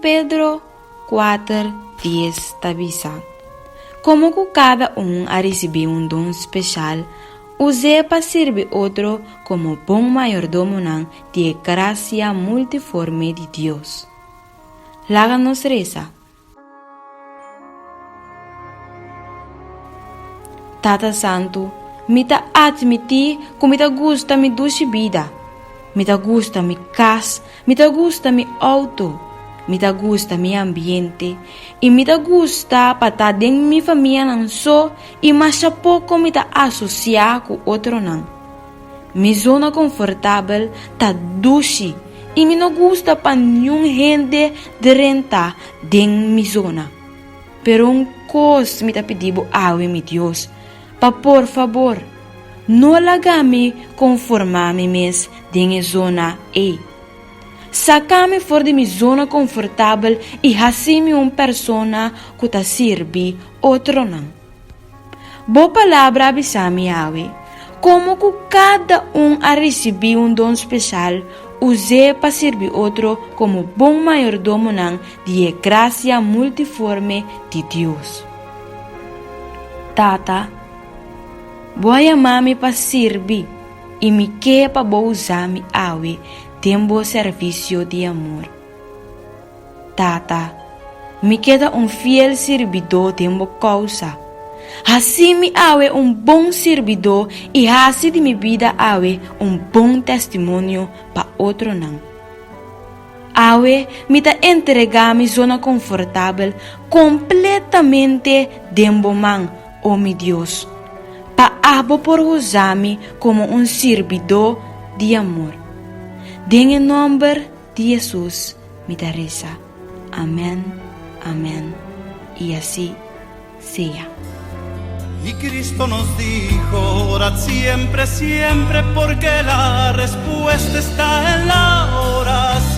Pedro 4:10 tabisa. Como que cada a receber dom especial, use para servir outro como bom mayordomo de gracia multiforme de Deus. Láganos reza. Tata Santo, me admitir que me gusta mi doce vida, me gusta mi casa, me gusta mi auto, me gusta mi ambiente, e me gusta para estar dentro mi família não só e mais pouco me associar com outro não. Mi zona confortável tá doce e me não gusta para nenhum gente de renta dentro mi zona. Pero coisa me pedindo awe mi Deus. Por favor, não lagame conformar-me mes de zona E. Saca-me fora de minha zona confortável e assim-me persona que te sirve outro não. Boa palavra abisame awe, como que cada a receber dom especial, use para servir outro como bom mayordomo de gracia multiforme de Deus. Tata, voy amar-me para servir e me quer para usar-me awe tempo serviço de amor. Tata, me queda fiel servidor tempo causa. Assim me awe bom servidor e assim de minha vida awe bom testemunho para outro não. Awe me entregar minha zona confortável completamente tempo man, oh meu Deus. Para por usar-me como servidor de amor. Em nome de Jesus, me reza. Amén, amén. Y así sea. Y Cristo nos dijo, orad siempre, siempre, porque la respuesta está en la oración.